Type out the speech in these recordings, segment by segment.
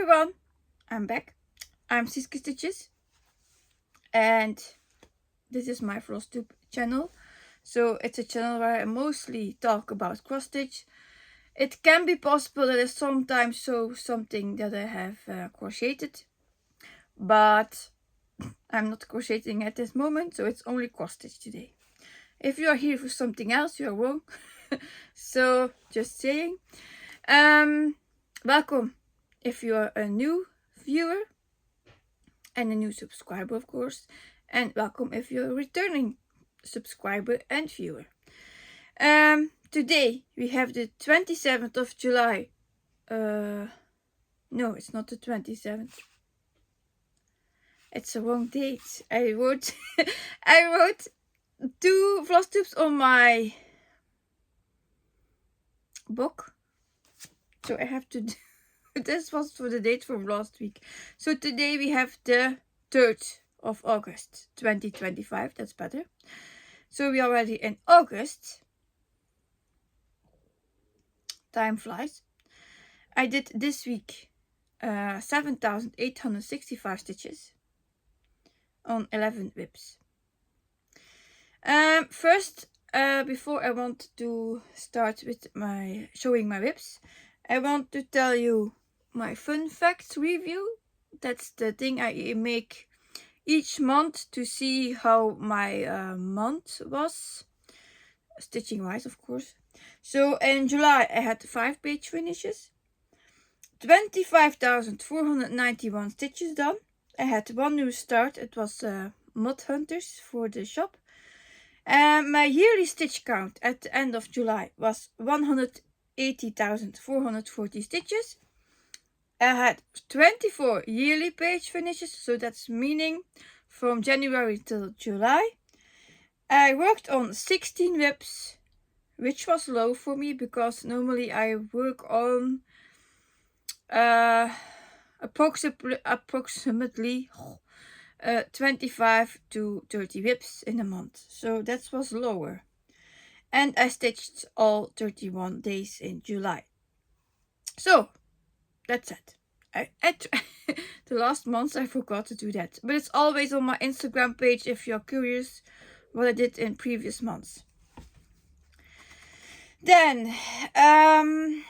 everyone, I'm back. I'm Ssmc Stitches and this is my Flosstube channel. So it's a channel where I mostly talk about cross stitch. It can be possible that I sometimes show something that I have crocheted, but I'm not crocheting at this moment, so it's only cross stitch today. If you are here for something else, you are wrong. So just saying. Welcome if you are a new viewer and a new subscriber, of course, and welcome if you're a returning subscriber and viewer. Today we have the 27th of July. No, it's not the 27th. It's the wrong date. I wrote two Flosstubes on my book, so I have to do. This was for the date from last week. So today we have the 3rd of August 2025. That's better. So we are already in August. Time flies. I did this week 7,865 stitches on 11 whips. First, before I want to start with my showing my whips, I want to tell you my fun facts review. That's the thing I make each month to see how my month was, stitching wise, of course. So in July I had 5 page finishes, 25,491 stitches done. I had one new start. It was Mod Hunters for the shop. My yearly stitch count at the end of July was 180,440 stitches. I had 24 yearly page finishes, so that's meaning from January till July. I worked on 16 whips, which was low for me because normally I work on approximately 25 to 30 whips in a month, so that was lower. And I stitched all 31 days in July. So that's it. The last month I forgot to do that, but it's always on my Instagram page if you're curious what I did in previous months. Then I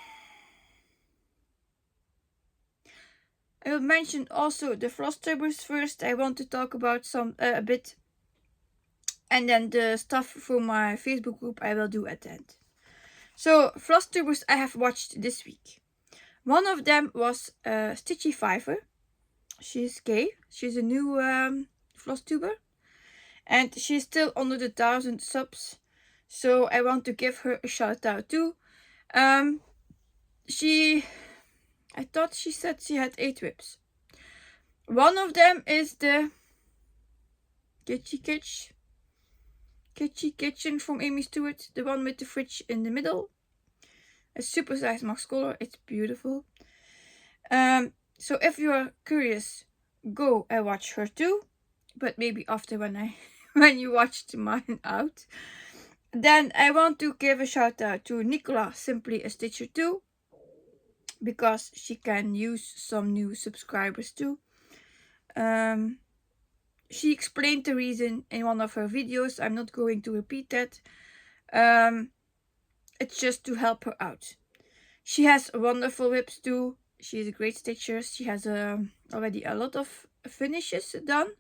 will mention also the Flosstubers first. I want to talk about a bit, and then the stuff from my Facebook group I will do at the end. So Flosstubers I have watched this week. One of them was Stitchy Fiver. She's gay. She's a new Flosstuber, and she's still under the 1,000 subs. So I want to give her a shout out too. I thought she said she had 8 whips. One of them is the Kitchen from Aimee Stewart, the one with the fridge in the middle. A super size max color. It's beautiful. So if you are curious, go and watch her too, but maybe after when you watched mine out. Then I want to give a shout out to Nicola, simply a stitcher too, because she can use some new subscribers too. She explained the reason in one of her videos. I'm not going to repeat that. It's just to help her out. She has wonderful whips too. She is a great stitcher. She has already a lot of finishes done.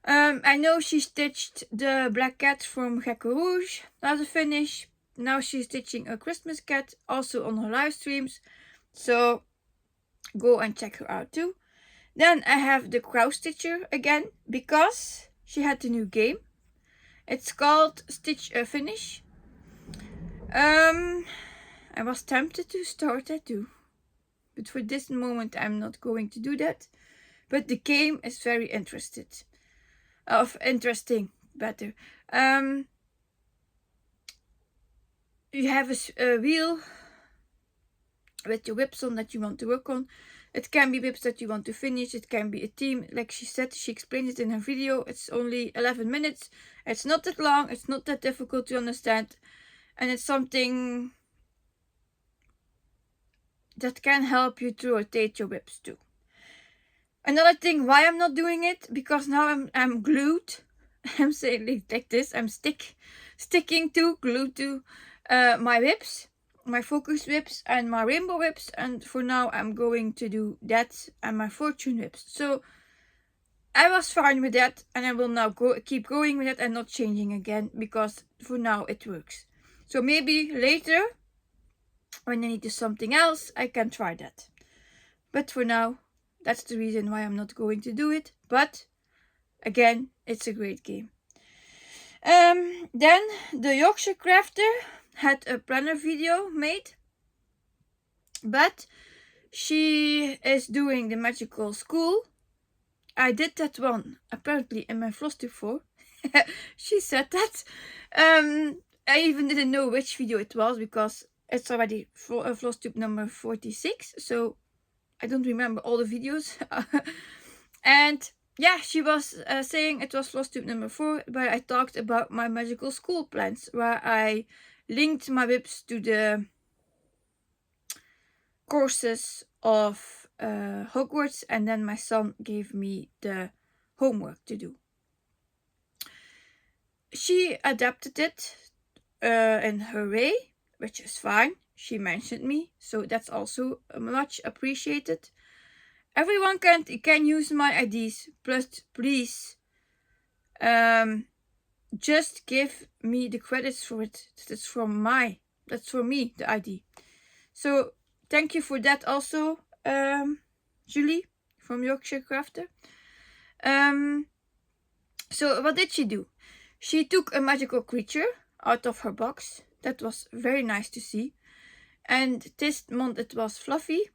I know she stitched the Black Cat from Gecko Rouge as a finish. Now she's stitching a Christmas cat, also on her live streams. So go and check her out too. Then I have the Crow Stitcher again, because she had the new game. It's called Stitch a Finish. I was tempted to start that too, but for this moment I'm not going to do that. But the game is very interesting. Better. You have a wheel with your whips on that you want to work on. It can be whips that you want to finish. It can be a team. Like she said, she explained it in her video. It's only 11 minutes. It's not that long. It's not that difficult to understand. And it's something that can help you to rotate your whips too. Another thing why I'm not doing it, because now I'm glued. I'm saying like this, I'm glued to my whips, my focus whips and my rainbow whips, and for now I'm going to do that and my fortune whips. So I was fine with that, and I will now keep going with it and not changing again, because for now it works. So maybe later, when I need to do something else, I can try that. But for now, that's the reason why I'm not going to do it. But again, it's a great game. Then the Yorkshire Crafter had a planner video made, but she is doing the magical school. I did that one apparently in my Flosstube 4. She said that. I even didn't know which video it was, because it's already for Flosstube number 46, so I don't remember all the videos. And yeah, she was saying it was Flosstube number 4, where I talked about my magical school plans, where I linked my whips to the courses of Hogwarts, and then my son gave me the homework to do. She adapted it in her way, which is fine. She mentioned me, so that's also much appreciated. Everyone can use my IDs, plus please just give me the credits for it. That's for me, the ID. So thank you for that also, Julie from Yorkshire Crafter. So what did she do? She took a magical creature out of her box. That was very nice to see. And this month it was Fluffy.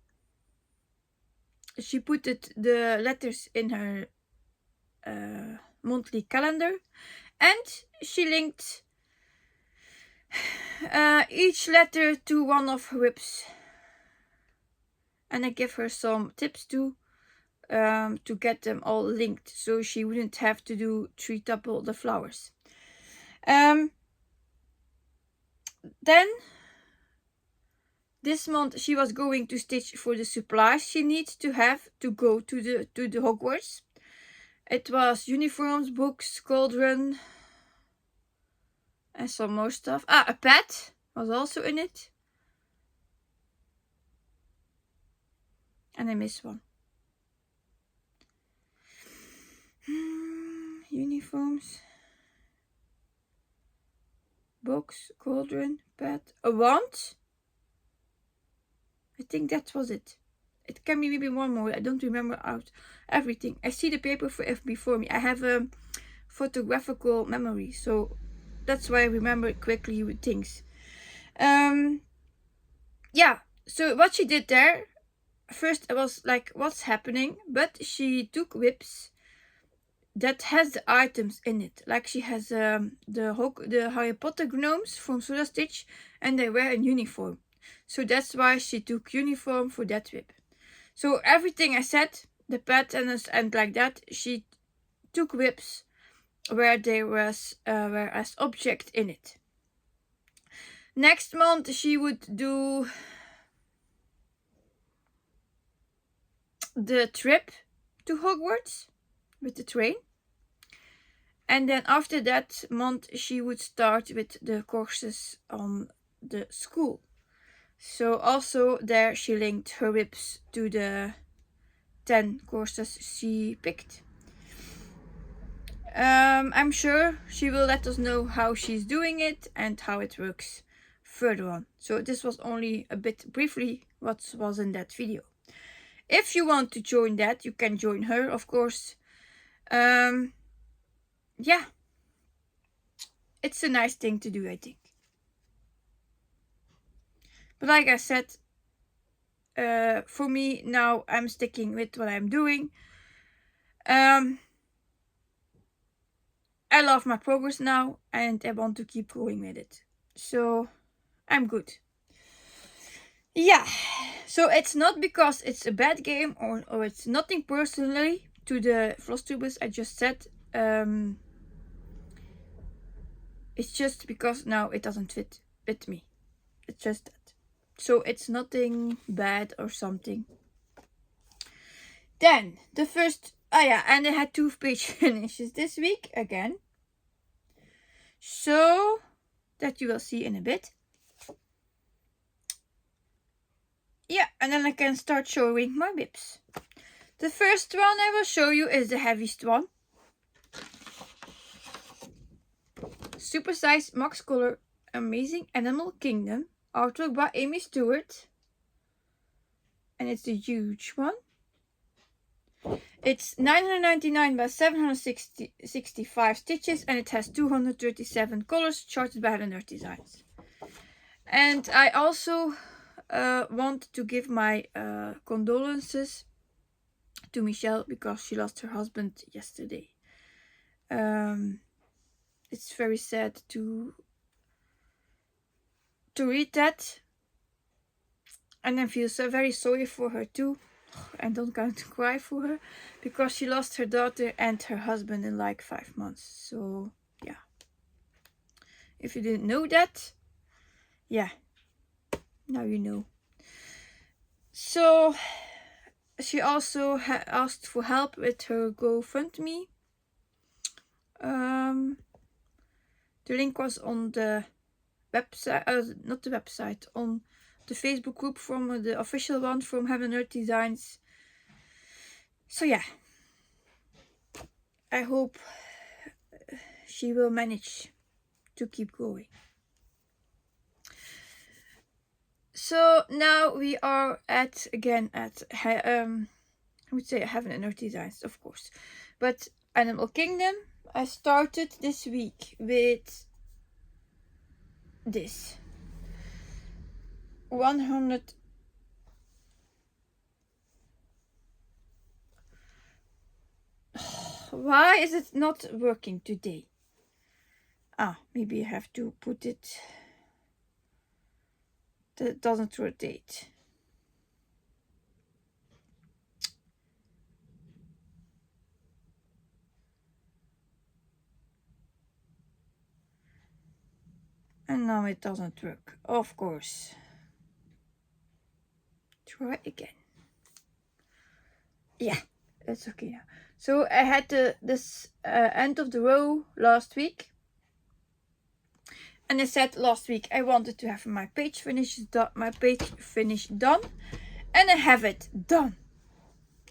She put the letters in her monthly calendar, and she linked each letter to one of her whips. And I gave her some tips too, to get them all linked, so she wouldn't have to do triple the flowers. Then this month she was going to stitch for the supplies she needs to have to go to the Hogwarts. It was uniforms, books, cauldron, and some more stuff. A pet was also in it. And I missed one. Uniforms, box, cauldron, pet, a wand. I think that was it. It can be maybe one more. I don't remember out everything. I see the paper before me. I have a photographical memory, so that's why I remember quickly with things. Yeah, so what she did there, first I was like, what's happening? But she took whips that has the items in it. Like she has the Harry Potter gnomes from Soda Stitch, and they wear a uniform. So that's why she took uniform for that whip. So everything I said, the patterns and like that, she took whips where there was as object in it. Next month she would do the trip to Hogwarts with the train. And then after that month she would start with the courses on the school. So also there she linked her whips to the 10 courses she picked. I'm sure she will let us know how she's doing it and how it works further on. So this was only a bit briefly what was in that video. If you want to join that, you can join her, of course. Yeah, it's a nice thing to do, I think. But like I said, for me now, I'm sticking with what I'm doing. I love my progress now, and I want to keep going with it. So I'm good. Yeah, so it's not because it's a bad game or it's nothing personally to the Flosstubers I just said. It's just because now it doesn't fit with me. It's just that. So it's nothing bad or something. Then the first, and I had 2 page finishes this week again. So that you will see in a bit. Yeah, and then I can start showing my whips. The first one I will show you is the heaviest one. Super size Max Color Amazing Animal Kingdom, artwork by Aimee Stewart. And it's the huge one. It's 999 by 765 stitches, and it has 237 colors charted by HAED Designs. And I also want to give my condolences to Michelle because she lost her husband yesterday. It's very sad to read that, and I feel so very sorry for her too. And don't going to cry for her because she lost her daughter and her husband in like 5 months. So yeah, if you didn't know that, yeah, now you know. So she also asked for help with her GoFundMe. The link was on the website, not the website, on the Facebook group from the official one from HAED Designs. So yeah, I hope she will manage to keep going. So now we are again at I would say HAED Designs, of course, but Animal Kingdom. I started this week with this 100. Why is it not working today? Maybe I have to put it that it doesn't rotate. And now it doesn't work, of course. Try again. Yeah, it's okay now. So I had this end of the row last week. And I said last week I wanted to have my page finish done. And I have it done.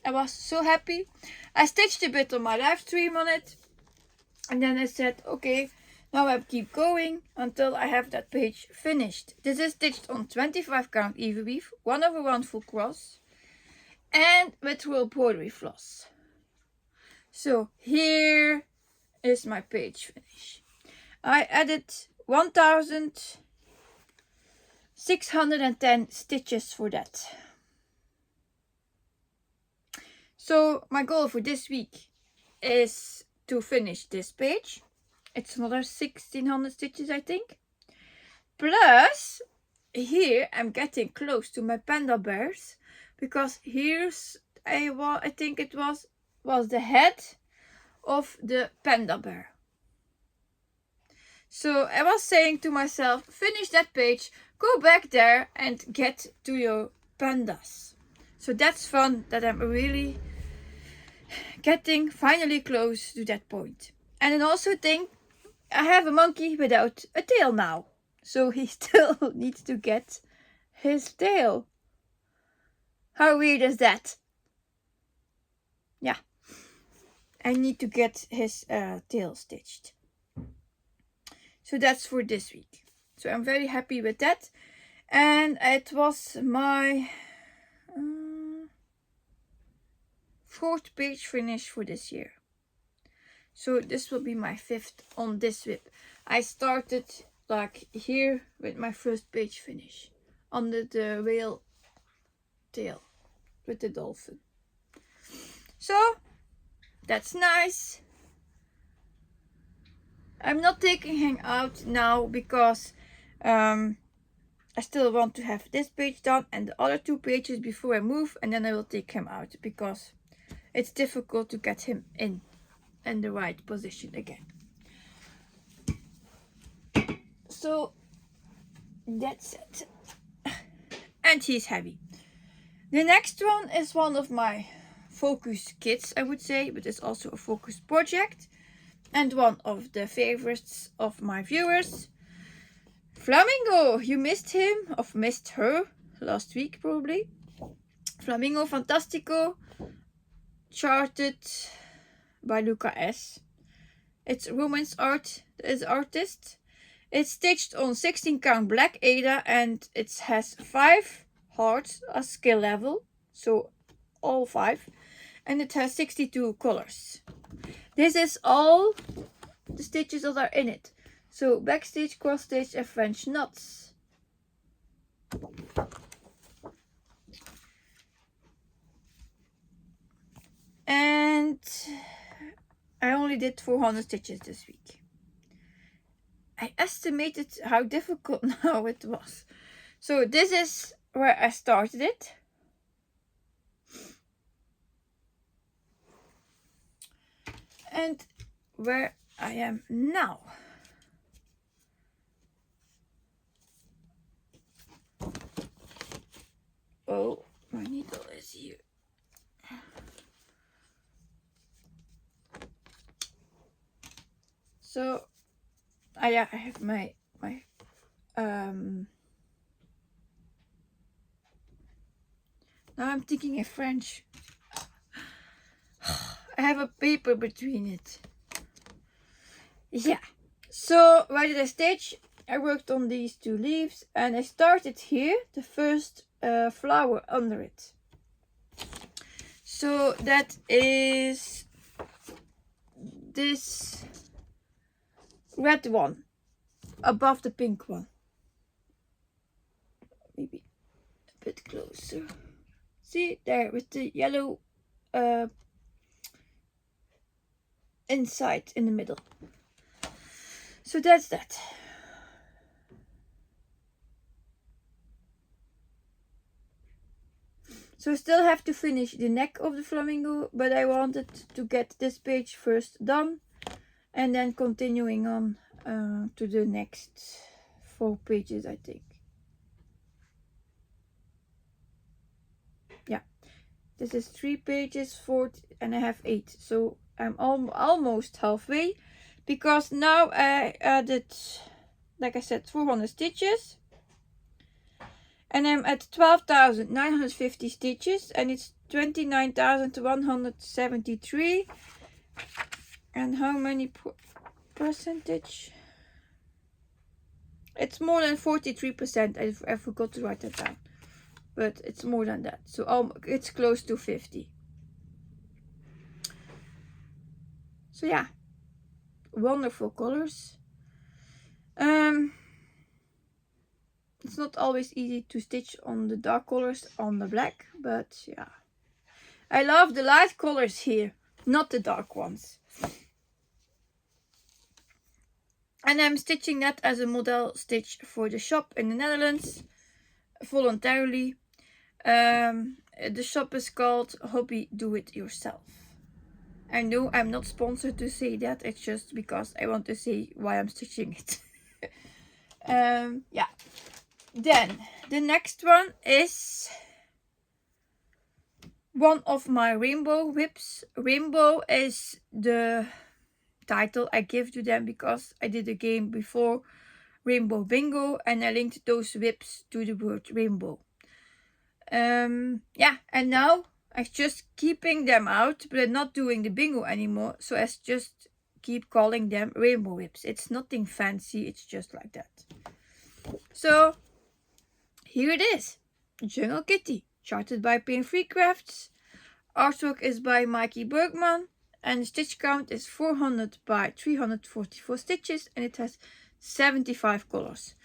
I was so happy. I stitched a bit on my live stream on it. And then I said, okay, now I keep going until I have that page finished. This is stitched on 25 count even weave, 1/1 full cross, and with roll broderie floss. So here is my page finish. I added 1,610 stitches for that. So my goal for this week is to finish this page. It's another 1,600 stitches, I think. Plus, here I'm getting close to my panda bears, because here's I think it was the head of the panda bear. So I was saying to myself, finish that page, go back there and get to your pandas. So that's fun, that I'm really getting finally close to that point. And then also think I have a monkey without a tail now. So he still needs to get his tail. How weird is that? Yeah. I need to get his tail stitched. So that's for this week. So I'm very happy with that. And it was my 4th page finish for this year. So this will be my 5th on this whip. I started like here with my first page finish under the whale tail with the dolphin. So that's nice. I'm not taking him out now because I still want to have this page done and the other 2 pages before I move, and then I will take him out because it's difficult to get him in the right position again. So that's it. and he's heavy. The next one is one of my focus kits, I would say, but it's also a focus project and one of the favorites of my viewers. Flamingo, you missed him or missed her last week probably. Flamingo Fantastico, charted by Luca-S. It's romance art, is artist. It's stitched on 16 count black Aida and it has 5 hearts as skill level, so all 5, and it has 62 colors. This is all the stitches that are in it. So backstitch, cross stitch and French knots. And I only did 400 stitches this week. I estimated how difficult now it was. So this is where I started it. And where I am now. Oh, my needle is here. So, yeah, I have my now I'm thinking in French. I have a paper between it. Yeah. So why did I stitch? I worked on these 2 leaves and I started here, the first flower under it. So that is this red one above the pink one. Maybe a bit closer. See there with the yellow inside in the middle. So that's that. So I still have to finish the neck of the flamingo, but I wanted to get this page first done and then continuing on to the next 4 pages, I think. Yeah, this is 3 pages, 4, and I have 8, so I'm almost halfway, because now I added, like I said, 400 stitches. And I'm at 12,950 stitches and it's 29,173. And how many percentage? It's more than 43%. I forgot to write that down. But it's more than that. So it's close to 50. So yeah. Wonderful colors. It's not always easy to stitch on the dark colors on the black, but yeah. I love the light colors here, not the dark ones. And I'm stitching that as a model stitch for the shop in the Netherlands, voluntarily. The shop is called Hobbydoityourself. I know I'm not sponsored to say that, it's just because I want to say why I'm stitching it. Yeah. Then the next one is one of my rainbow whips. Rainbow is the title I give to them because I did a game before, Rainbow Bingo, and I linked those whips to the word rainbow. Yeah, and now I'm just keeping them out, but I'm not doing the bingo anymore, so I just keep calling them rainbow whips. It's nothing fancy, it's just like that. So here it is, Jungle Kitty, charted by Painefreecrafts. Artwork is by Mikey Bergmann, and the stitch count is 400 by 344 stitches, and it has 75 colors.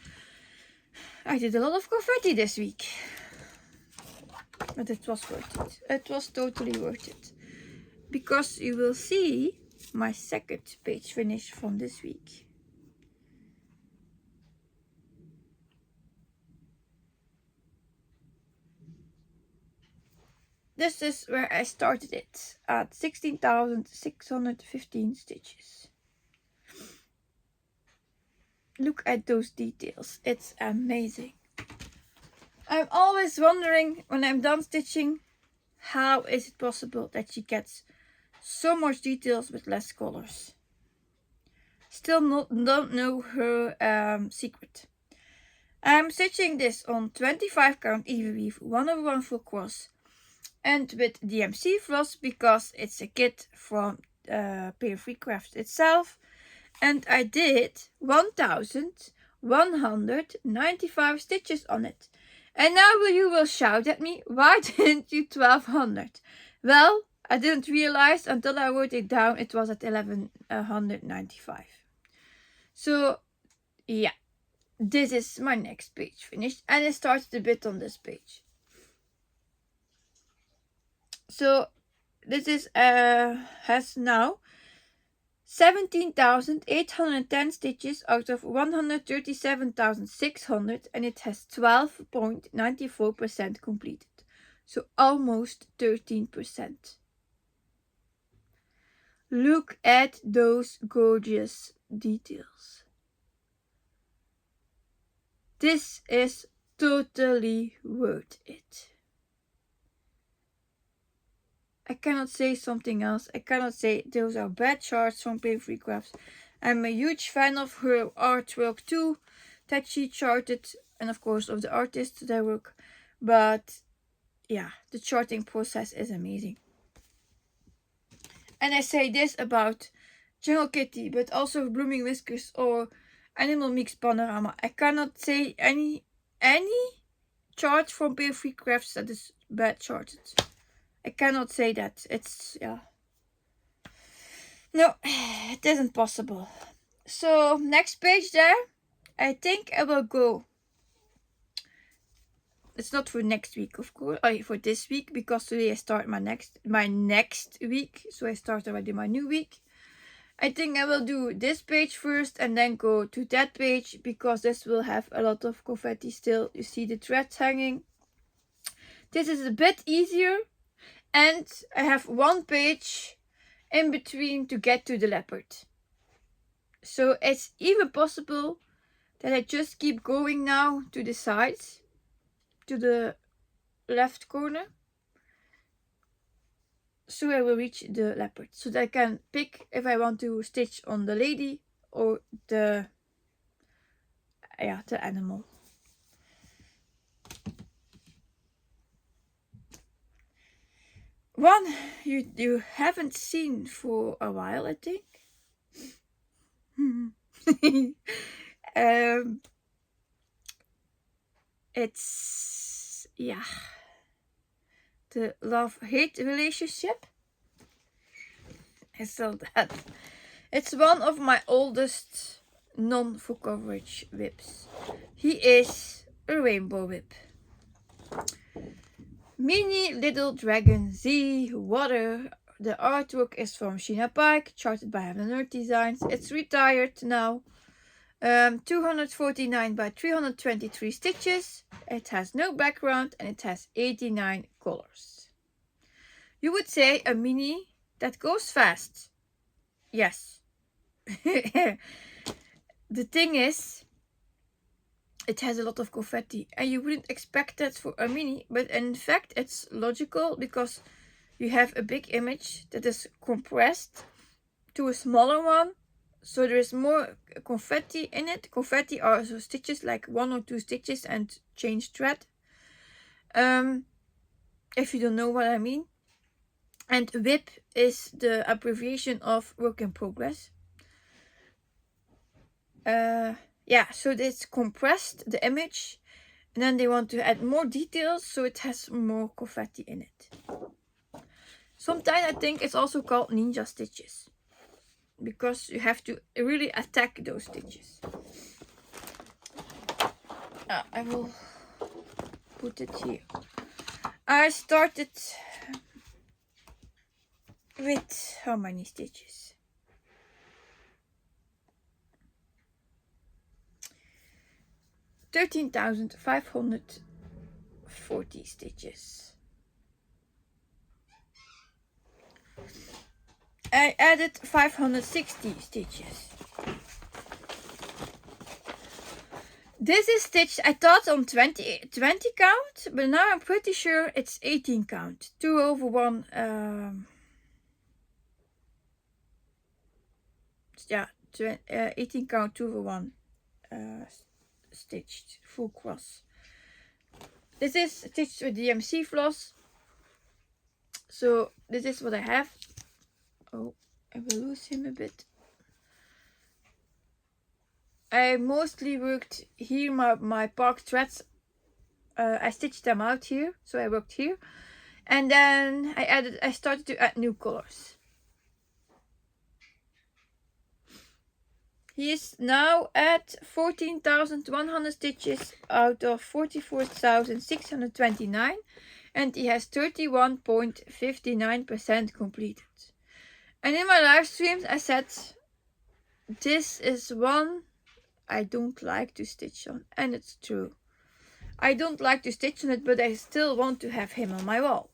I did a lot of confetti this week, but it was worth it. It was totally worth it, because you will see my second page finish from this week. This is where I started it, at 16,615 stitches. Look at those details, it's amazing. I'm always wondering when I'm done stitching, how is it possible that she gets so much details with less colors? Still don't know her secret. I'm stitching this on 25 count even weave 1/1 full cross and with DMC floss because it's a kit from Painefreecrafts itself, and I did 1195 stitches on it. And now you will shout at me, why didn't you 1200? Well, I didn't realize until I wrote it down it was at 1195. So yeah, this is my next page finished, and it started a bit on this page. So this is has now 17,810 stitches out of 137,600, and it has 12.94% completed. So almost 13%. Look at those gorgeous details. This is totally worth it. I cannot say something else. I cannot say those are bad charts from Painefreecrafts. I'm a huge fan of her artwork too, that she charted, and of course of the artists that work. But yeah, the charting process is amazing. And I say this about Jungle Kitty, but also Blooming Whiskers or Animal Mix Panorama. I cannot say any chart from Painefreecrafts that is bad charted. I cannot say that. It's, yeah. No, it isn't possible. So, next page there. I think I will go. It's not for next week, of course. For this week, because today I start my next week. So I start already my new week. I think I will do this page first and then go to that page, because this will have a lot of confetti still. You see the threads hanging. This is a bit easier. And I have one page in between to get to the leopard. So it's even possible that I just keep going now to the sides, to the left corner. So I will reach the leopard, so that I can pick if I want to stitch on the lady or the animal. One you haven't seen for a while, I think. It's, yeah, the love-hate relationship. I saw that. It's one of my oldest non-full coverage whips. He is a rainbow whip. Mini Lil DragonZ Water. The artwork is from Sheena Pike, charted by Heaven Earth Designs. It's retired now. 249 by 323 stitches. It has no background and it has 89 colors. You would say a mini that goes fast. Yes. The thing is, it has a lot of confetti, and you wouldn't expect that for a mini, but in fact it's logical, because you have a big image that is compressed to a smaller one, so there is more confetti in it. Confetti are also stitches, like 1 or 2 stitches and change thread, if you don't know what I mean. And WIP is the abbreviation of work in progress. Yeah, so it's compressed, the image, and then they want to add more details, so it has more confetti in it. Sometimes I think it's also called ninja stitches, because you have to really attack those stitches. I will put it here. I started with how many stitches? 13,540 stitches. I added 560 stitches. This is stitched, I thought on 20 count, but now I'm pretty sure it's 18 count. 2/1, yeah, 18 count 2/1 stitched full cross. This is stitched with DMC floss. So this is what I have. Oh, I will lose him a bit. I mostly worked here, my park threads. I stitched them out here, so I worked here. And then I started to add new colors. He is now at 14,100 stitches out of 44,629. And he has 31.59% completed. And in my live streams I said, this is one I don't like to stitch on. And it's true. I don't like to stitch on it, but I still want to have him on my wall.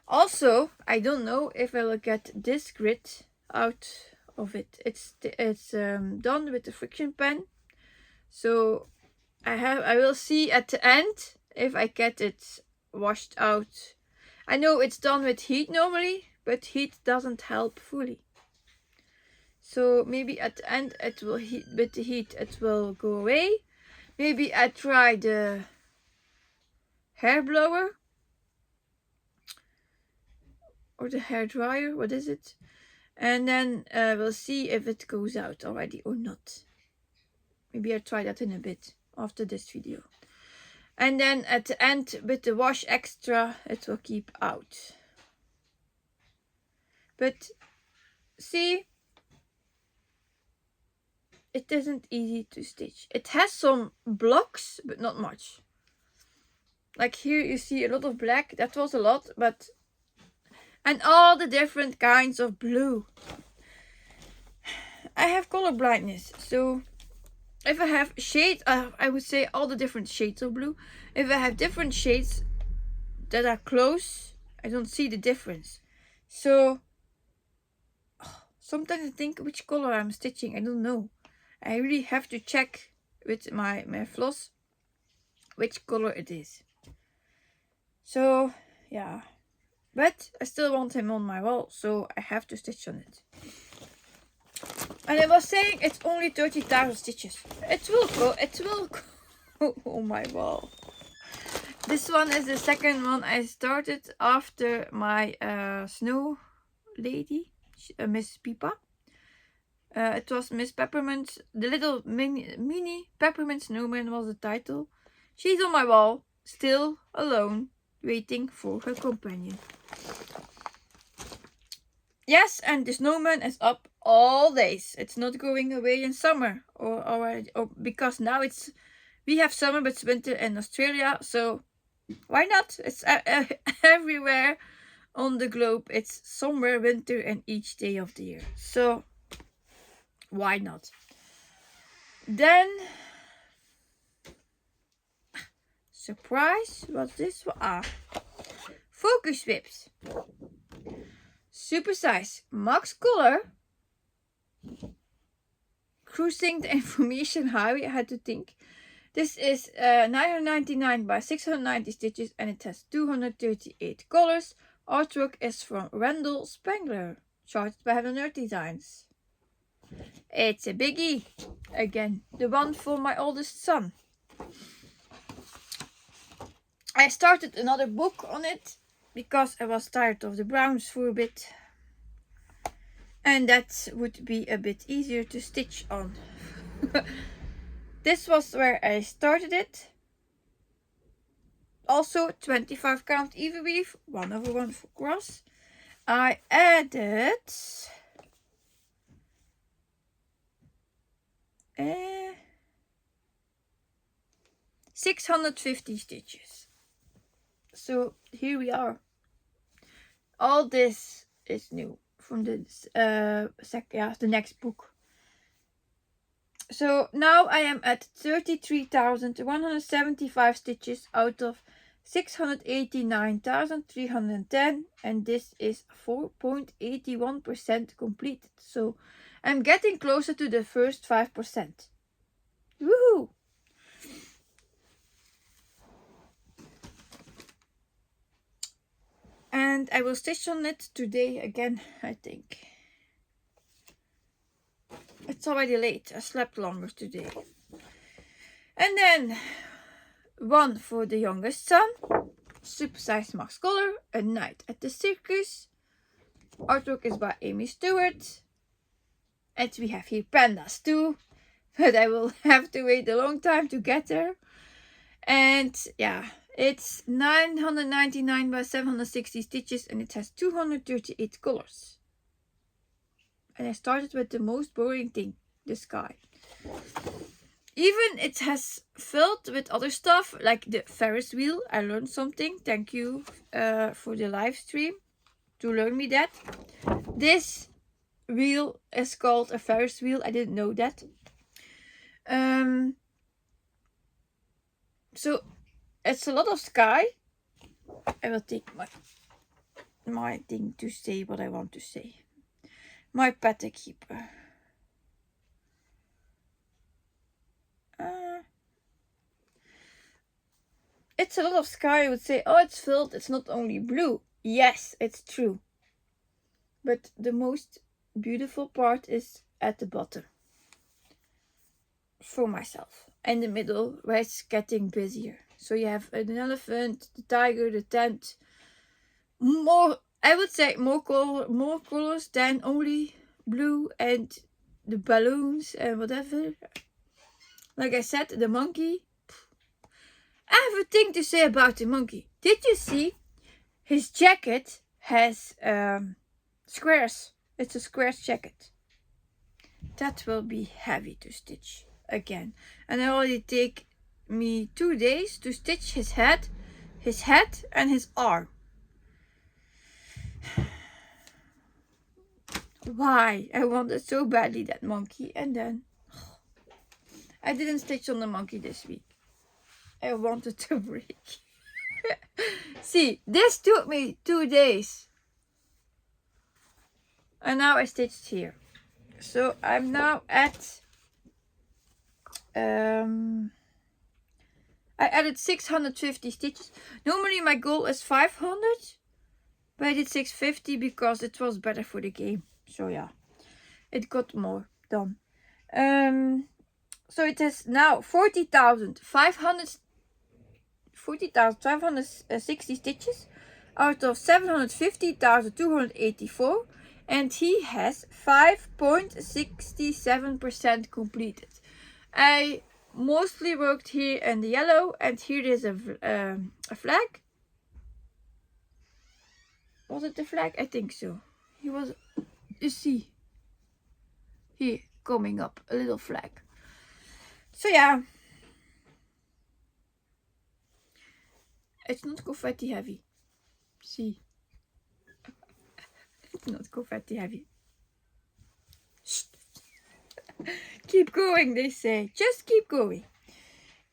Also, I don't know if I will get this grid out of it. It's done with the friction pen. So I will see at the end if I get it washed out. I know it's done with heat normally, but heat doesn't help fully. So maybe at the end it will heat, with the heat it will go away. Maybe I try the hair blower or the hair dryer, what is it? And then we'll see if it goes out already or not. Maybe I'll try that in a bit after this video. And then at the end with the wash extra it will keep out. But see, it isn't easy to stitch. It has some blocks, but not much. Like here you see a lot of black, that was a lot, but... And all the different kinds of blue. I have color blindness, so if I have shades, I would say all the different shades of blue. If I have different shades that are close, I don't see the difference. So sometimes I think which color I'm stitching, I don't know. I really have to check with my floss which color it is. So yeah, but I still want him on my wall, so I have to stitch on it. And I was saying it's only 30,000 stitches. It will go on my wall. This one is the second one I started after my snow lady, Miss Pipa. It was Miss Peppermint, the little mini Peppermint Snowman was the title. She's on my wall, still alone, waiting for her companion. Yes, and the snowman is up all days. It's not going away in summer or because now we have summer but it's winter in Australia, so why not? It's everywhere on the globe. It's somewhere winter in each day of the year. So why not? Then surprise, what's this? Focus whips. Super size, max color. Cruising the information highway, I had to think. This is 999 by 690 stitches and it has 238 colors. Artwork is from Randal Spangler, charted by Heaven Earth Designs. It's a biggie. Again, the one for my oldest son. I started another book on it because I was tired of the browns for a bit. And that would be a bit easier to stitch on. This was where I started it. Also 25 count even weave, 1/1 for cross. I added 650 stitches. So here we are. All this is new from the the next book. So now I am at 33,175 stitches out of 689,310, and this is 4.81% completed. So I'm getting closer to the first 5%. Woohoo! And I will stitch on it today again, I think. It's already late. I slept longer today. And then one for the youngest son. Supersized Max Color. A Night at the Circus. Artwork is by Aimee Stewart. And we have here pandas too. But I will have to wait a long time to get there. And yeah, it's 999 by 760 stitches. And it has 238 colors. And I started with the most boring thing. The sky. Even it has filled with other stuff. Like the Ferris wheel. I learned something. Thank you for the live stream. To learn me that. This wheel is called a Ferris wheel. I didn't know that. So it's a lot of sky. I will take my thing to say what I want to say. My pet keeper. It's a lot of sky. I would say, oh, it's filled. It's not only blue. Yes, it's true. But the most beautiful part is at the bottom. For myself. And the middle, where it's getting busier. So you have an elephant, the tiger, the tent. More, I would say, more colors than only blue and the balloons and whatever. Like I said, the monkey. I have a thing to say about the monkey. Did you see? His jacket has squares. It's a squares jacket. That will be heavy to stitch again. And it already take me 2 days to stitch his head and his arm. Why? I wanted so badly that monkey, and then I didn't stitch on the monkey this week. I wanted to break. See, this took me 2 days. And now I stitched here. So I'm now at I added 650 stitches. Normally my goal is 500, but I did 650 because it was better for the game. So yeah, it got more done. So it is now 40,560 stitches out of 750,284, and he has 5.67% completed. I mostly worked here in the yellow, and here there's a flag. Was it the flag? I think so. He was, you see, here coming up a little flag. So yeah, it's not confetti heavy. See, it's not confetti heavy. Shh. Keep going, they say. Just keep going.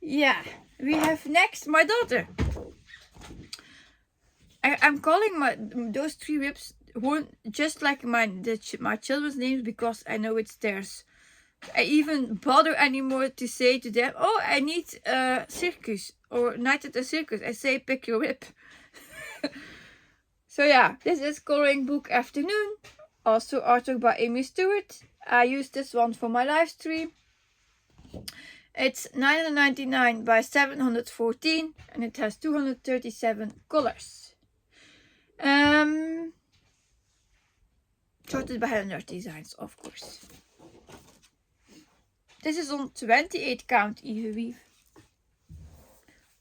Yeah, we have next my daughter. I'm calling those 3 whips one just like my children's names because I know it's theirs. I even bother anymore to say to them, oh, I need Circus or Night at the Circus. I say pick your whip. So yeah, this is Coloring Book Afternoon. Also artwork by Aimee Stewart. I used this one for my live stream. It's 999 by 714 and it has 237 colors. Sorted by Nerd Designs, of course. This is on 28 count even weave.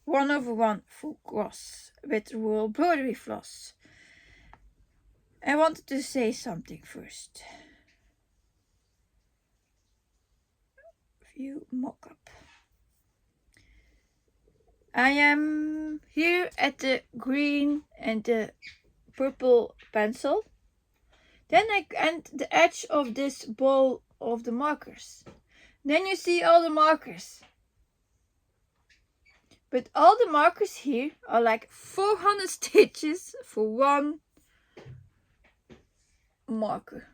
1/1 full cross with royal broderie floss. I wanted to say something first. View mock-up. I am here at the green and the purple pencil. Then I end the edge of this ball of the markers. Then you see all the markers. But all the markers here are like 400 stitches for one marker.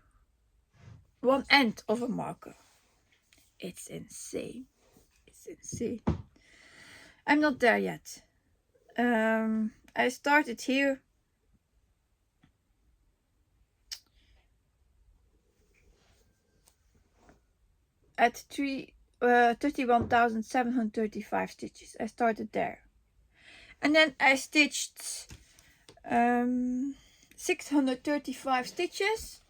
One end of a marker. It's insane. It's insane. I'm not there yet. I started here at 31,735 stitches. I started there. And then I stitched 635 stitches.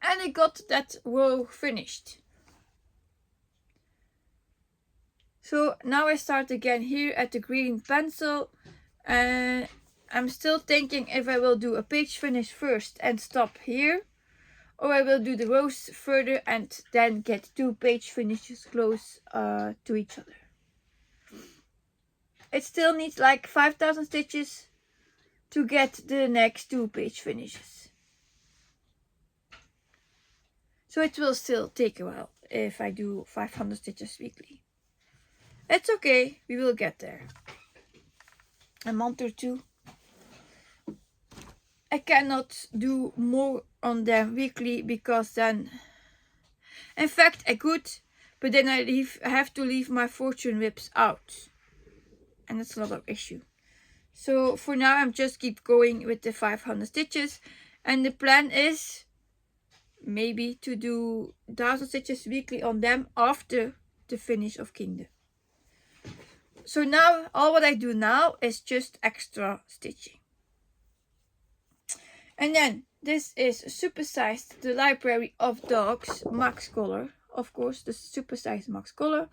And I got that row finished. So now I start again here at the green pencil. And I'm still thinking if I will do a page finish first and stop here, or I will do the rows further and then get 2 page finishes close to each other. It still needs like 5,000 stitches to get the next 2 page finishes. So it will still take a while if I do 500 stitches weekly. It's okay, we will get there. A month or 2. I cannot do more on them weekly because then, in fact I could, but then I have to leave my fortune whips out, and it's another issue. So for now I'm just keep going with the 500 stitches, and the plan is maybe to do 1,000 stitches weekly on them after the finish of Kingdom. So now all what I do now is just extra stitching. And then this is supersized, the Library of Dogs Max Color. Of course, the supersized Max Color.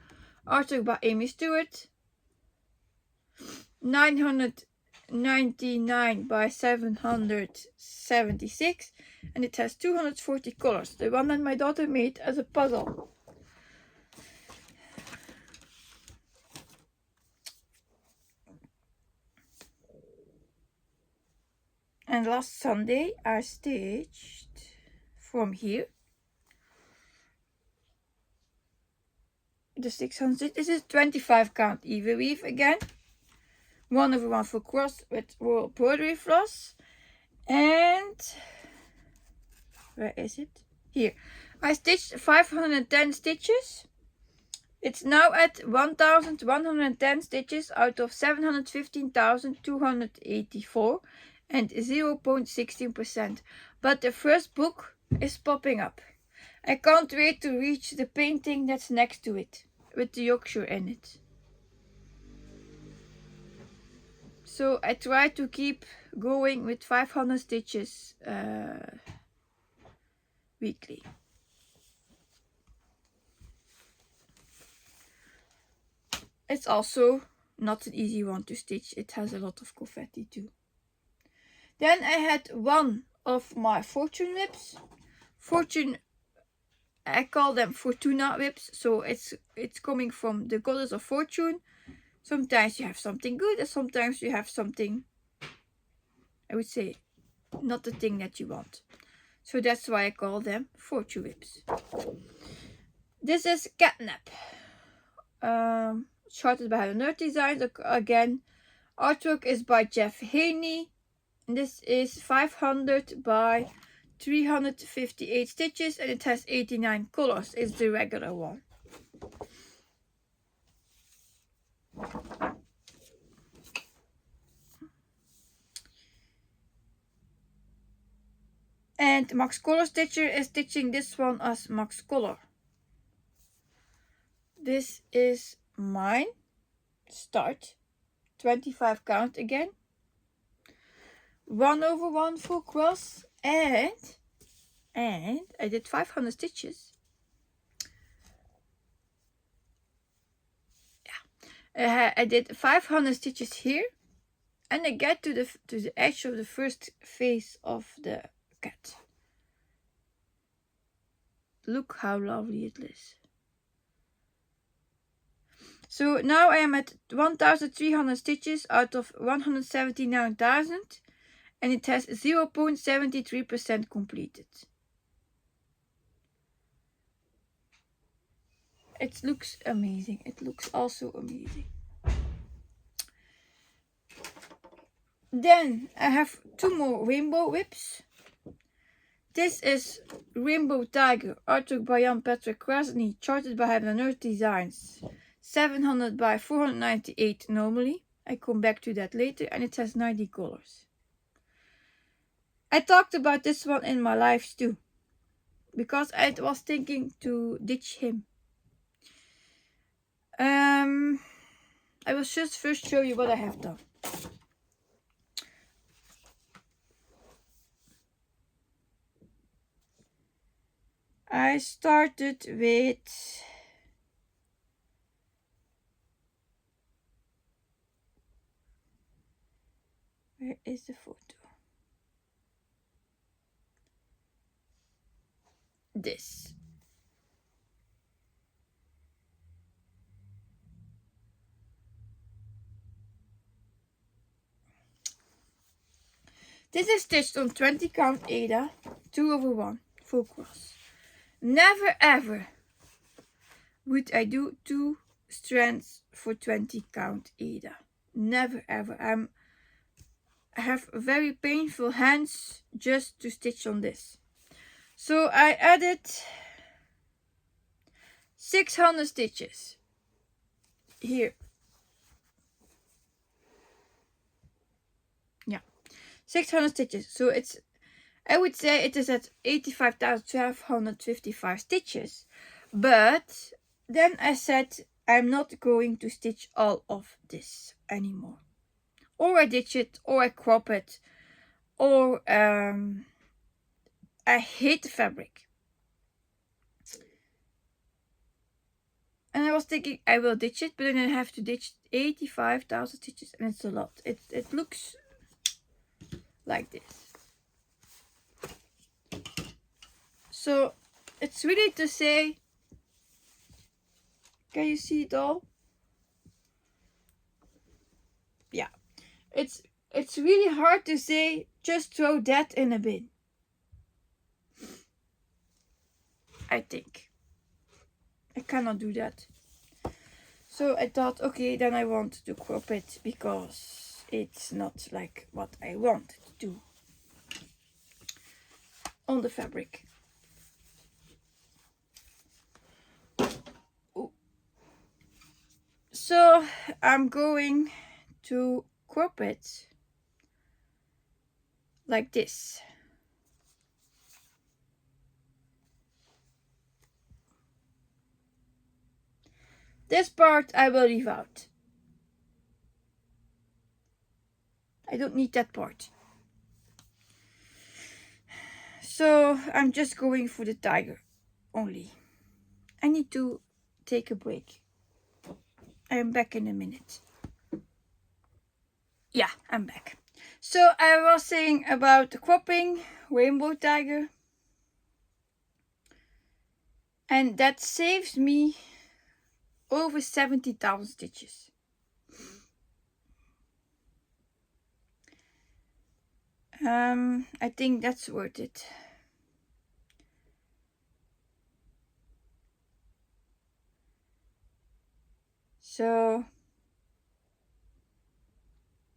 Artwork by Aimee Stewart. 999 by 776. And it has 240 colors. The one that my daughter made as a puzzle. And last Sunday I stitched from here the 600. This is 25 count even weave again. 1/1 full cross with royal broderie floss. And where is it? Here. I stitched 510 stitches. It's now at 1,110 stitches out of 715,284. And 0.16%. But the first book is popping up. I can't wait to reach the painting that's next to it, with the Yorkshire in it. So I try to keep going with 500 stitches weekly. It's also not an easy one to stitch. It has a lot of confetti too. Then I had one of my fortune whips. I call them Fortuna whips. So it's coming from the goddess of fortune. Sometimes you have something good and sometimes you have something, I would say, not the thing that you want. So that's why I call them fortune whips. This is Catnap. Charted by Nerd Designs again. Artwork is by Jeff Haney. This is 500 by 358 stitches and it has 89 colors. It's the regular one. And Max Color Stitcher is stitching this one as Max Color. This is mine. Start. 25 count again. 1/1 full cross and I did 500 stitches. Yeah, I did 500 stitches here, and I get to the edge of the first face of the cat. Look how lovely it is. So now I am at 1,300 stitches out of 179,000. And it has 0.73% completed. It looks amazing. It looks also amazing. Then I have 2 more rainbow whips. This is Rainbow Tiger, artwork by Patrick Krasny, charted by Nerd Designs. 700 by 498 normally. I come back to that later, and it has 90 colors. I talked about this one in my lives too. because I was thinking to ditch him. I will just first show you what I have done. I started with where is the photo? This. This is stitched on 20 count Aida, 2/1, full cross. Never ever would I do 2 strands for 20 count Aida. Never ever. I have very painful hands just to stitch on this. So I added 600 stitches here. Yeah, 600 stitches. So it's, I would say it is at 85,555 stitches. But then I said I'm not going to stitch all of this anymore. Or I ditch it, or I crop it, or I hate the fabric. And I was thinking I will ditch it, but then I have to ditch 85,000 stitches, and it's a lot. It looks like this. So it's really to say, can you see it all? Yeah, it's really hard to say just throw that in a bin. I think I cannot do that. So I thought, okay, then I want to crop it because it's not like what I want to do on the fabric. Ooh. So I'm going to crop it like this. This part I will leave out. I don't need that part. So I'm just going for the tiger only. I need to take a break. I am back in a minute. Yeah, I'm back. So I was saying about the cropping, rainbow tiger. And that saves me over 70,000 stitches. I think that's worth it. So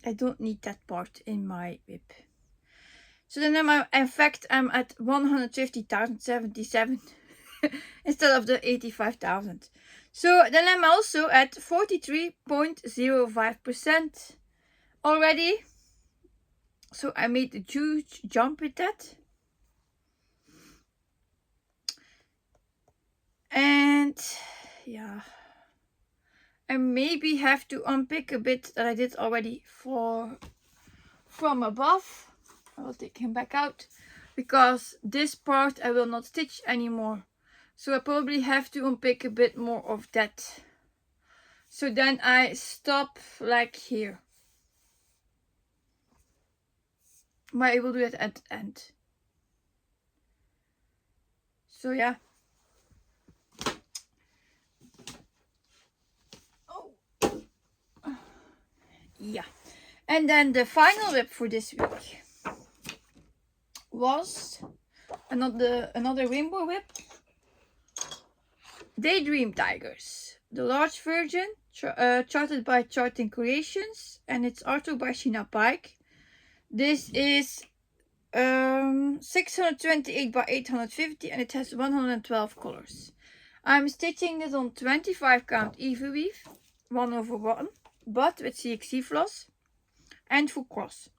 I don't need that part in my whip. So then in fact I'm at 150,077 instead of the 85,000. So then I'm also at 43.05% already. So I made a huge jump with that. And yeah, I maybe have to unpick a bit that I did already from above. I will take him back out because this part I will not stitch anymore. So I probably have to unpick a bit more of that. So then I stop like here. But I will do that at the end. So yeah. Oh. Yeah. And then the final whip for this week was another rainbow whip. Daydream Tigers, the large version, charted by Charting Creations, and it's artwork by Sheena Pike. This is 628 by 850, and it has 112 colors. I'm stitching this on 25 count even weave, 1/1, but with CXC floss and full cross.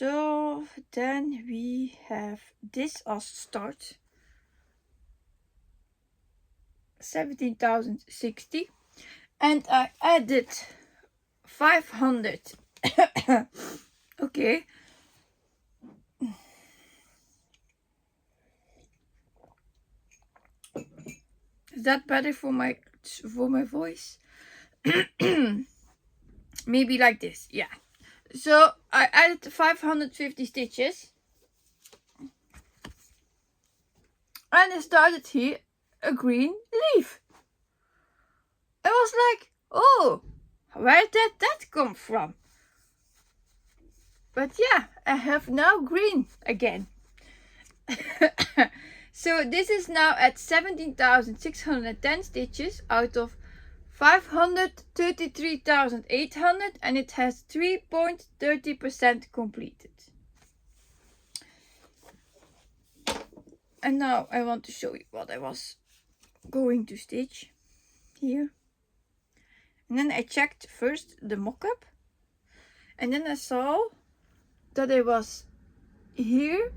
So then we have this as start. 17,060. And I added 500. Okay. Is that better for my voice? Maybe like this. Yeah. So I added 550 stitches. And I started here a green leaf. I was like, oh, where did that come from? But yeah, I have now green again. So this is now at 17,610 stitches out of 533,800, and it has 3.30% completed. And now I want to show you what I was going to stitch here. And then I checked first the mock-up, and then I saw that I was here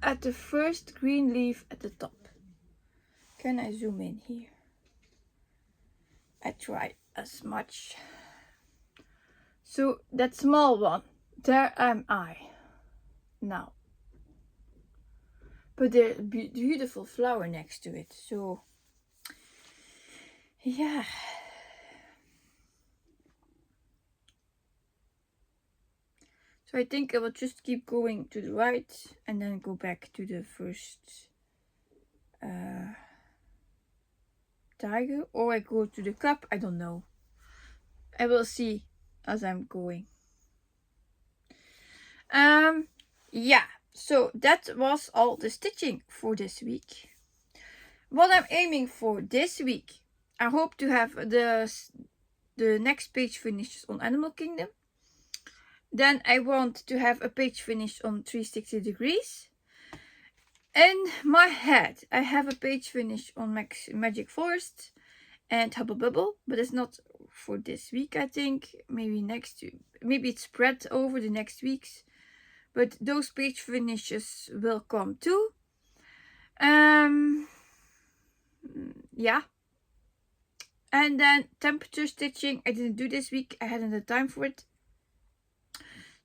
at the first green leaf at the top. Can I zoom in here? I try as much. So that small one, there am I now. But there's a beautiful flower next to it. So yeah. So I think I will just keep going to the right and then go back to the first tiger, or I go to the cup. I don't know. I will see as I'm going. Yeah, so that was all the stitching for this week. What I'm aiming for this week, I hope to have the next page finished on Animal Kingdom. Then I want to have a page finish on 360 degrees. In my head, I have a page finish on Magic Forest and Hubble Bubble, but it's not for this week, I think. Maybe next week. Maybe it's spread over the next weeks. But those page finishes will come too. Yeah. And then temperature stitching, I didn't do this week. I hadn't the time for it.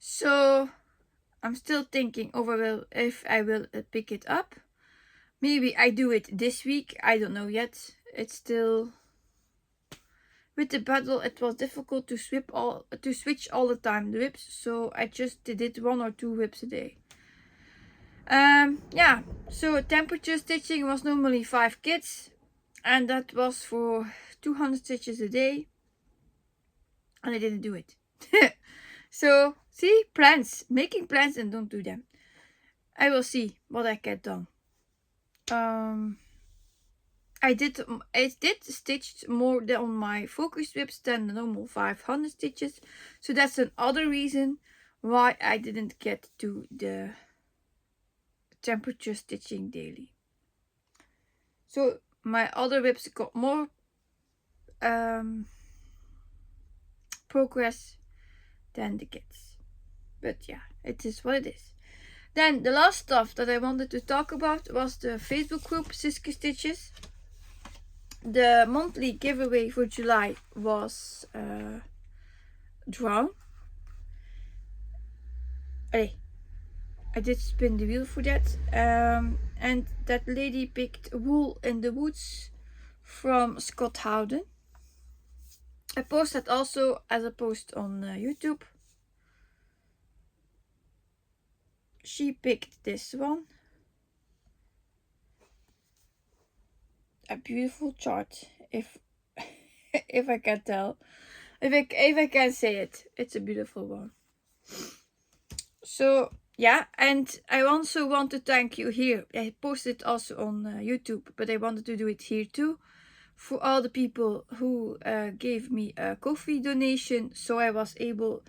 So I'm still thinking over if I will pick it up. Maybe I do it this week. I don't know yet. It's still with the battle. It was difficult to switch all the time the whips. So I just did 1 or 2 whips a day. Yeah. So temperature stitching was normally 5 kits, and that was for 200 stitches a day. And I didn't do it. So, see, plans, making plans and don't do them. I will see what I get done. I did stitch more on my focus whips than the normal 500 stitches. So that's another reason why I didn't get to the temperature stitching daily. So my other whips got more progress than the kits. But yeah, it is what it is. Then the last stuff that I wanted to talk about was the Facebook group Circus Stitches. The monthly giveaway for July was drawn. Hey, I did spin the wheel for that. And that lady picked Wool in the Woods from Scott Howden. I posted also as a post on YouTube. She picked this one. A beautiful chart, if I can tell. If I can say it. It's a beautiful one. So yeah, and I also want to thank you here. I posted also on YouTube, but I wanted to do it here too. For all the people who gave me a Kofi donation, so I was able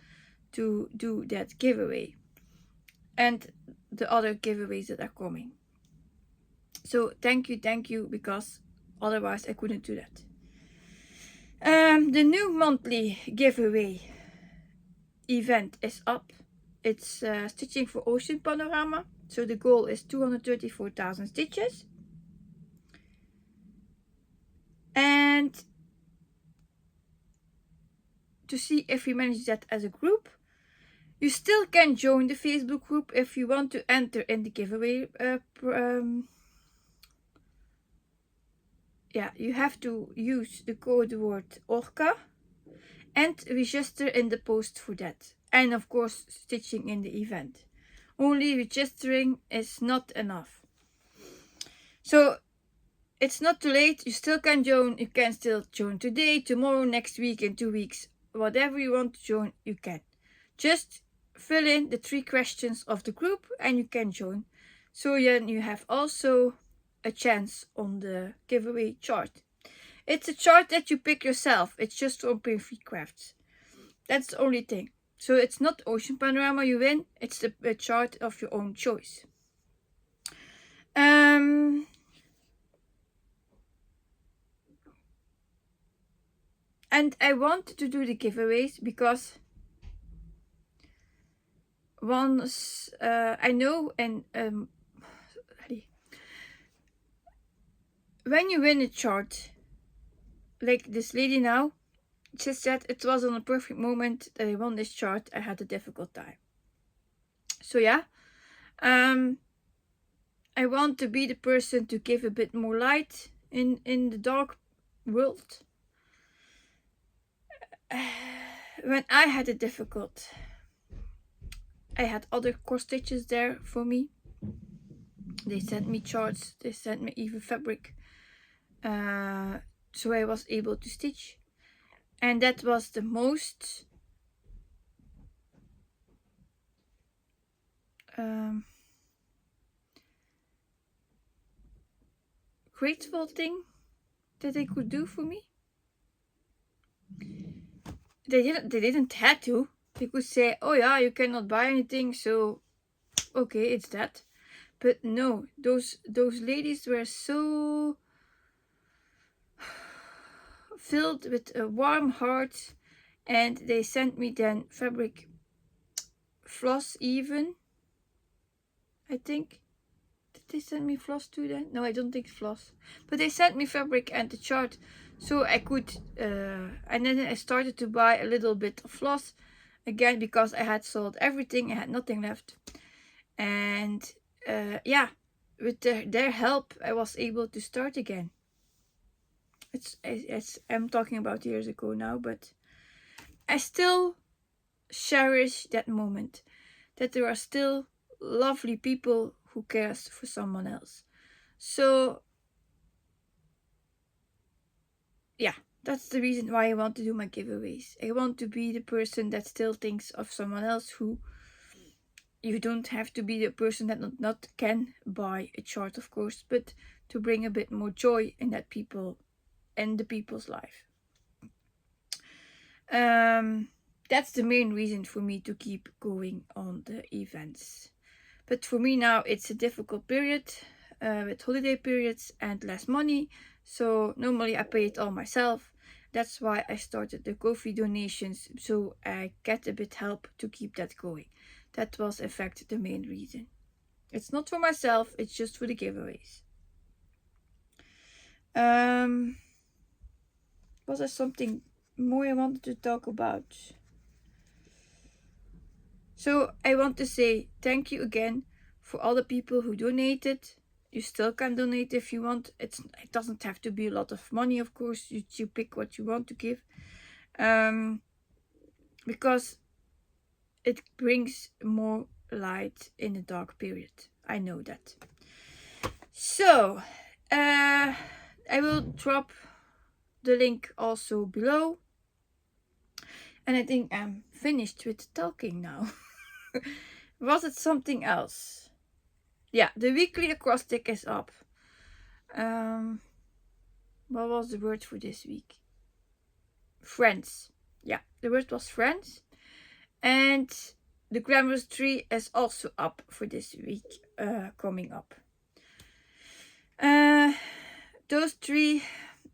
to do that giveaway. And the other giveaways that are coming. So thank you, because otherwise I couldn't do that. The new monthly giveaway event is up. It's stitching for Ocean Panorama. So the goal is 234,000 stitches. And to see if we manage that as a group, you still can join the Facebook group if you want to enter in the giveaway. You have to use the code word ORCA and register in the post for that. And of course, stitching in the event. Only registering is not enough. So it's not too late. You still can join. You can still join today, tomorrow, next week, in 2 weeks. Whatever you want to join, you can. Just fill in the 3 questions of the group and you can join. So then you have also a chance on the giveaway chart. It's a chart that you pick yourself. It's just from Painefreecrafts. That's the only thing. So it's not Ocean Panorama you win. It's a chart of your own choice. And I want to do the giveaways because once I know, and when you win a chart, like this lady now, she said it was on a perfect moment that I won this chart. I had a difficult time. So yeah, I want to be the person to give a bit more light in the dark world. When I had it difficult, I had other cross stitches there for me. They sent me charts, they sent me even fabric, so I was able to stitch, and that was the most grateful thing that they could do for me. They didn't have to. They could say, oh yeah, you cannot buy anything, so okay, it's that. But no, those ladies were so filled with a warm heart, and they sent me then fabric, floss even, I think. Did they send me floss too then? No, I don't think floss. But they sent me fabric and the chart, so I could, and then I started to buy a little bit of floss again because I had sold everything, I had nothing left. And yeah, with their help, I was able to start again. It's I'm talking about years ago now, but I still cherish that moment, that there are still lovely people who cares for someone else. So yeah, that's the reason why I want to do my giveaways. I want to be the person that still thinks of someone else. Who you don't have to be the person that not can buy a chart, of course, but to bring a bit more joy in that people and the people's life. That's the main reason for me to keep going on the events. But for me now, it's a difficult period with holiday periods and less money. So normally I pay it all myself. That's why I started the Kofi donations, so I get a bit help to keep that going. That was in fact the main reason. It's not for myself, it's just for the giveaways. Was there something more I wanted to talk about? So I want to say thank you again for all the people who donated. You still can donate if you want. It doesn't have to be a lot of money, of course. You pick what you want to give, because it brings more light in the dark period. I know that. So I will drop the link also below, and I think I'm finished with talking now. Was it something else? Yeah, the weekly acrostic is up. What was the word for this week? Friends. Yeah, the word was friends. And the glamorous tree is also up for this week, coming up. Those 3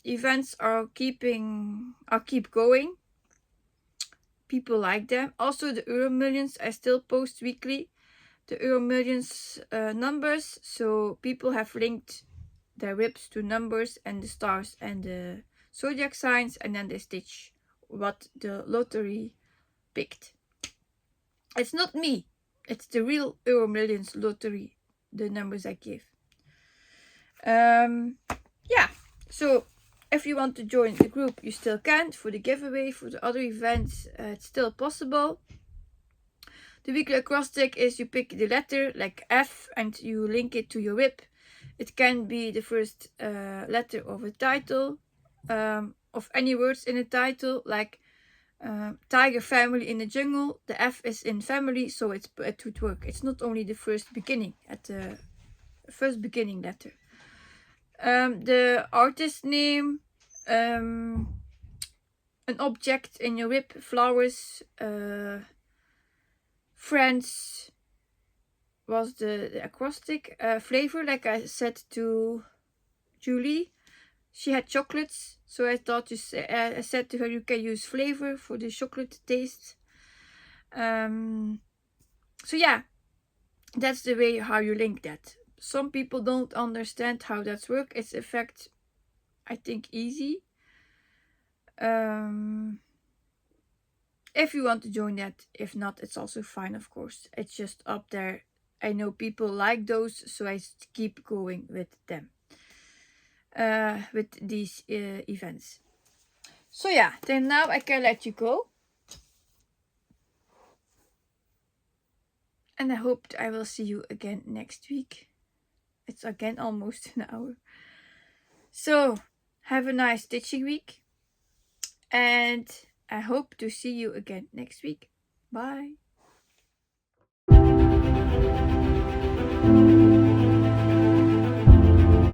events are keep going. people like them. Also the Euro Millions, I still post weekly the Euro Millions numbers, so people have linked their whips to numbers and the stars and the zodiac signs, and then they stitch what the lottery picked. It's not me, it's the real Euro Millions lottery, the numbers I gave. Yeah, so if you want to join the group, you still can. For the giveaway, for the other events, it's still possible. The weekly acrostic is you pick the letter like F and you link it to your whip. It can be the first letter of a title, of any words in a title, like tiger family in the jungle. The F is in family, so it would work. It's not only the first beginning, at the first beginning letter. The artist name, an object in your whip, flowers, friends was the acrostic. Flavor, like I said to Julie, she had chocolates, so I thought I said to her, you can use flavor for the chocolate taste. So yeah, that's the way how you link that. Some people don't understand how that's work. It's in fact, I think, easy. If you want to join that, if not, it's also fine, of course. It's just up there. I know people like those, so I keep going with them, with these events. So yeah, then now I can let you go. And I hope I will see you again next week. It's again almost an hour. So have a nice stitching week. And I hope to see you again next week. Bye.